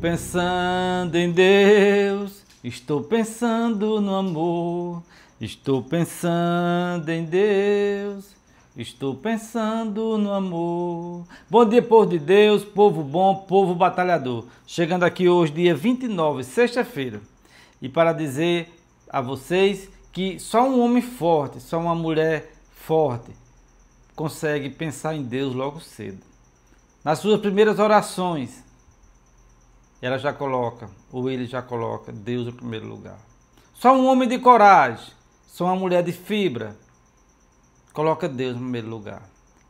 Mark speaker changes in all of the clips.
Speaker 1: pensando em Deus, estou pensando no amor, estou pensando em Deus, estou pensando no amor. Bom dia, povo de Deus, povo bom, povo batalhador. Chegando aqui hoje, dia 29, sexta-feira, e para dizer a vocês que só um homem forte, só uma mulher forte consegue pensar em Deus logo cedo. Nas suas primeiras orações, ela já coloca, ou ele já coloca, Deus em primeiro lugar. Só um homem de coragem, só uma mulher de fibra, coloca Deus em primeiro lugar.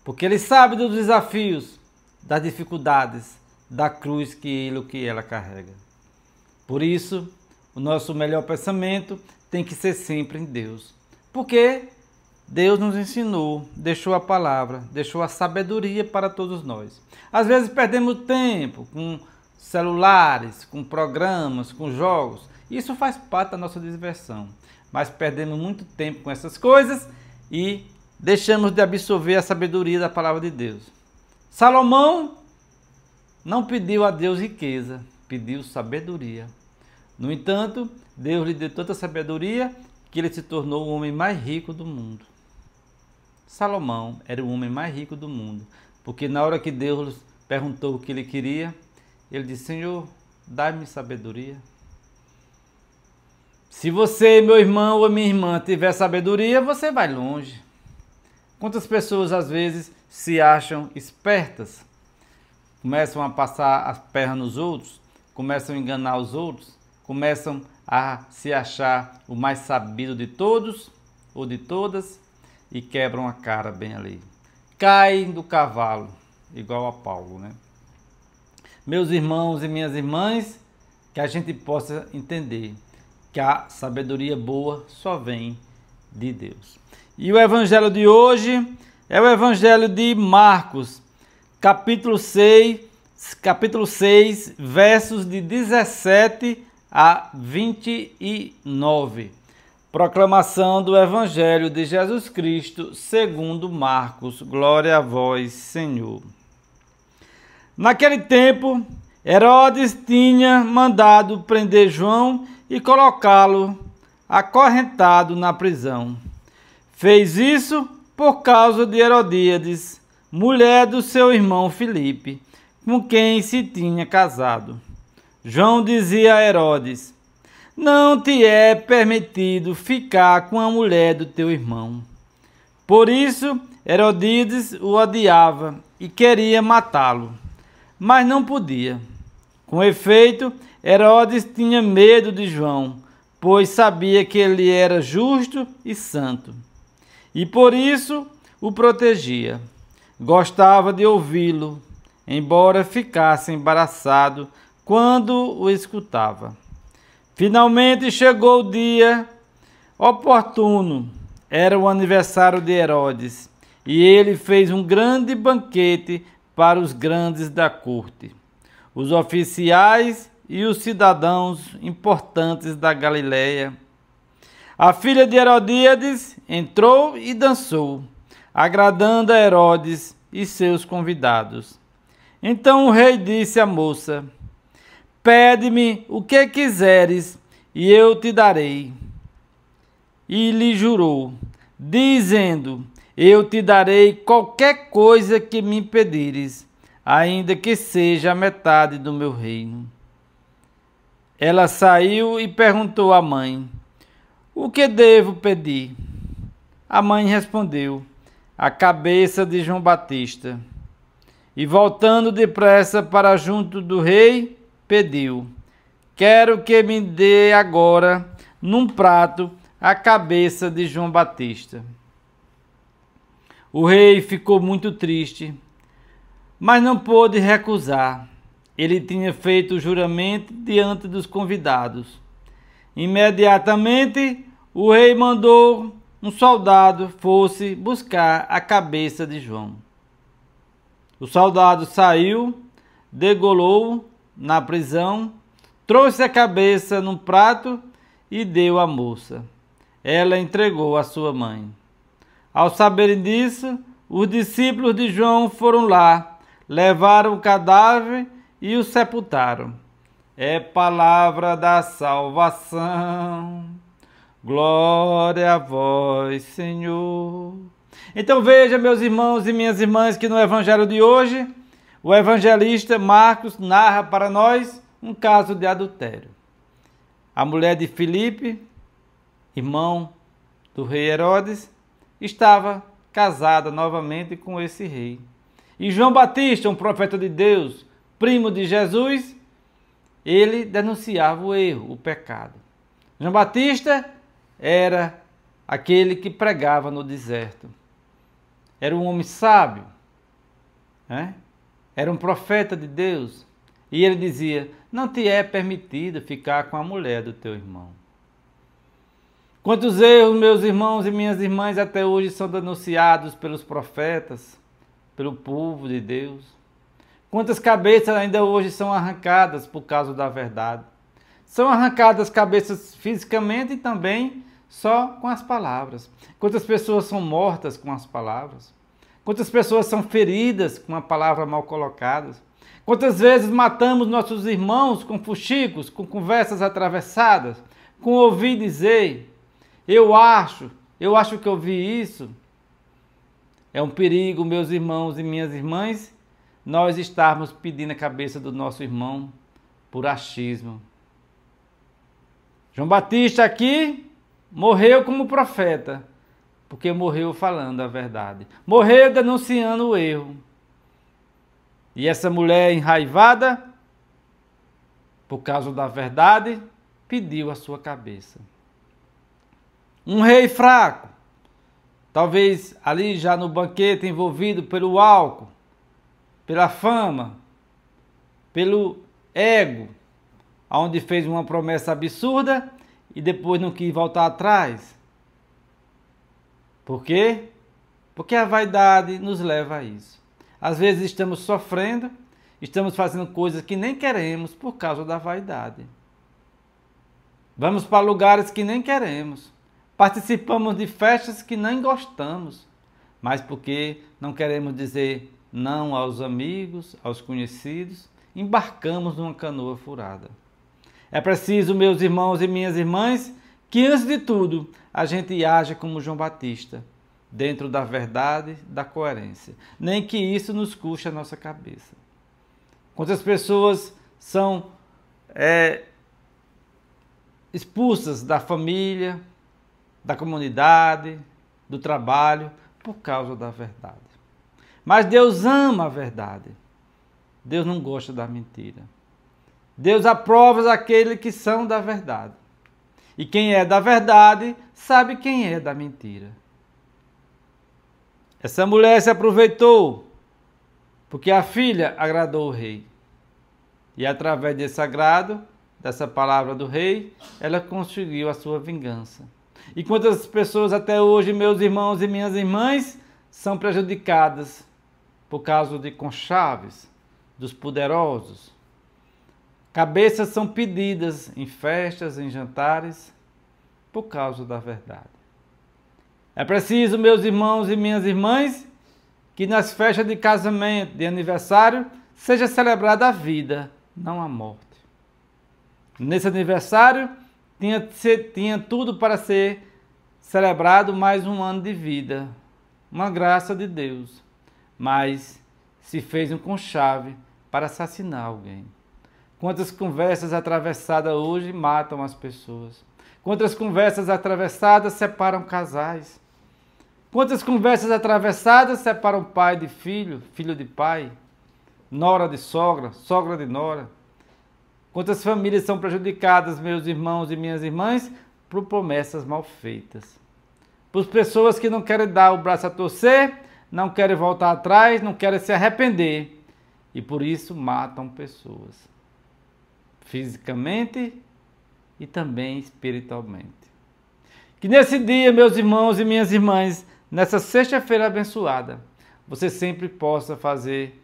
Speaker 1: Porque ele sabe dos desafios, das dificuldades, da cruz que ele ou que ela carrega. Por isso, o nosso melhor pensamento tem que ser sempre em Deus. Porque Deus nos ensinou, deixou a palavra, deixou a sabedoria para todos nós. Às vezes perdemos tempo com celulares, com programas, com jogos. Isso faz parte da nossa diversão. Mas perdemos muito tempo com essas coisas e deixamos de absorver a sabedoria da palavra de Deus. Salomão não pediu a Deus riqueza, pediu sabedoria. No entanto, Deus lhe deu tanta sabedoria que ele se tornou o homem mais rico do mundo. Salomão era o homem mais rico do mundo, porque na hora que Deus perguntou o que ele queria, ele disse: Senhor, dá-me sabedoria. Se você, meu irmão ou minha irmã, tiver sabedoria, você vai longe. Quantas pessoas às vezes se acham espertas, começam a passar as pernas nos outros, começam a enganar os outros, começam a se achar o mais sabido de todos ou de todas e quebram a cara bem ali. Caem do cavalo, igual a Paulo, né? Meus irmãos e minhas irmãs, que a gente possa entender que a sabedoria boa só vem de Deus. E o evangelho de hoje é o evangelho de Marcos, capítulo 6, versos de 17 a 29. Proclamação do evangelho de Jesus Cristo segundo Marcos. Glória a vós, Senhor. Naquele tempo, Herodes tinha mandado prender João e colocá-lo acorrentado na prisão. Fez isso por causa de Herodíades, mulher do seu irmão Filipe, com quem se tinha casado. João dizia a Herodes: não te é permitido ficar com a mulher do teu irmão. Por isso, Herodíades o odiava e queria matá-lo, mas não podia. Com efeito, Herodes tinha medo de João, pois sabia que ele era justo e santo, e por isso o protegia. Gostava de ouvi-lo, embora ficasse embaraçado quando o escutava. Finalmente chegou o dia oportuno. Era o aniversário de Herodes, e ele fez um grande banquete para os grandes da corte, os oficiais e os cidadãos importantes da Galileia. A filha de Herodíades entrou e dançou, agradando a Herodes e seus convidados. Então o rei disse à moça: pede-me o que quiseres e eu te darei. E lhe jurou, dizendo: eu te darei qualquer coisa que me pedires, ainda que seja a metade do meu reino. Ela saiu e perguntou à mãe: o que devo pedir? A mãe respondeu: a cabeça de João Batista. E voltando depressa para junto do rei, pediu: quero que me dê agora, num prato, a cabeça de João Batista. O rei ficou muito triste, mas não pôde recusar. Ele tinha feito o juramento diante dos convidados. Imediatamente, o rei mandou um soldado fosse buscar a cabeça de João. O soldado saiu, degolou na prisão, trouxe a cabeça num prato e deu à moça. Ela entregou à sua mãe. Ao saberem disso, os discípulos de João foram lá, levaram o cadáver e o sepultaram. é palavra da salvação. Glória a vós, Senhor. Então veja, meus irmãos e minhas irmãs, que no evangelho de hoje, o evangelista Marcos narra para nós um caso de adultério. A mulher de Filipe, irmão do rei Herodes, estava casada novamente com esse rei. E João Batista, um profeta de Deus, primo de Jesus, ele denunciava o erro, o pecado. João Batista era aquele que pregava no deserto. Era um homem sábio, né? Era um profeta de Deus. E ele dizia: não te é permitido ficar com a mulher do teu irmão. Quantos erros, meus irmãos e minhas irmãs, até hoje são denunciados pelos profetas, pelo povo de Deus. Quantas cabeças ainda hoje são arrancadas por causa da verdade. São arrancadas cabeças fisicamente e também só com as palavras. Quantas pessoas são mortas com as palavras? Quantas pessoas são feridas com a palavra mal colocadas? Quantas vezes matamos nossos irmãos com fuxicos, com conversas atravessadas, com ouvir dizer, eu acho que eu vi isso. É um perigo, meus irmãos e minhas irmãs, nós estarmos pedindo a cabeça do nosso irmão por achismo. João Batista aqui morreu como profeta, porque morreu falando a verdade. Morreu denunciando o erro. E essa mulher enraivada, por causa da verdade, pediu a sua cabeça. Um rei fraco, talvez ali já no banquete envolvido pelo álcool, pela fama, pelo ego, onde fez uma promessa absurda e depois não quis voltar atrás. Por quê? Porque a vaidade nos leva a isso. Às vezes estamos sofrendo, estamos fazendo coisas que nem queremos por causa da vaidade. Vamos para lugares que nem queremos. Participamos de festas que nem gostamos, mas porque não queremos dizer não aos amigos, aos conhecidos, embarcamos numa canoa furada. É preciso, meus irmãos e minhas irmãs, que antes de tudo a gente haja como João Batista, dentro da verdade, da coerência. Nem que isso nos custe a nossa cabeça. Quantas pessoas são expulsas da família, da comunidade, do trabalho, por causa da verdade. Mas Deus ama a verdade. Deus não gosta da mentira. Deus aprova aqueles que são da verdade. E quem é da verdade sabe quem é da mentira. Essa mulher se aproveitou porque a filha agradou o rei. E através desse agrado, dessa palavra do rei, ela conseguiu a sua vingança. E quantas pessoas até hoje, meus irmãos e minhas irmãs, são prejudicadas por causa de conchaves, dos poderosos. Cabeças são pedidas em festas, em jantares, por causa da verdade. É preciso, meus irmãos e minhas irmãs, que nas festas de casamento, de aniversário, seja celebrada a vida, não a morte. Nesse aniversário, tinha tudo para ser celebrado mais um ano de vida, uma graça de Deus, mas se fez um conchave para assassinar alguém. Quantas conversas atravessadas hoje matam as pessoas? Quantas conversas atravessadas separam casais? Quantas conversas atravessadas separam pai de filho, filho de pai, nora de sogra, sogra de nora? Quantas famílias são prejudicadas, meus irmãos e minhas irmãs, por promessas mal feitas? Por pessoas que não querem dar o braço a torcer, não querem voltar atrás, não querem se arrepender. E por isso matam pessoas. Fisicamente e também espiritualmente. Que nesse dia, meus irmãos e minhas irmãs, nessa sexta-feira abençoada, você sempre possa fazer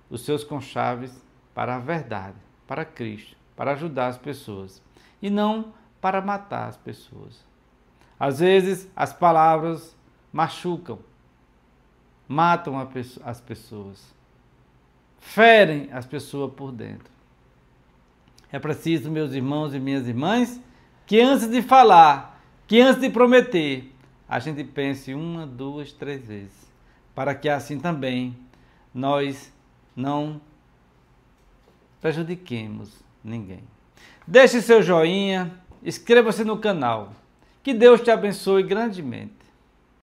Speaker 1: os seus conchaves para a verdade, para Cristo, para ajudar as pessoas e não para matar as pessoas. Às vezes as palavras machucam, matam as pessoas, ferem as pessoas por dentro. É preciso, meus irmãos e minhas irmãs, que antes de falar, que antes de prometer, a gente pense 1, 2, 3 vezes, para que assim também nós não prejudiquemos ninguém. Deixe seu joinha, inscreva-se no canal. Que Deus te abençoe grandemente.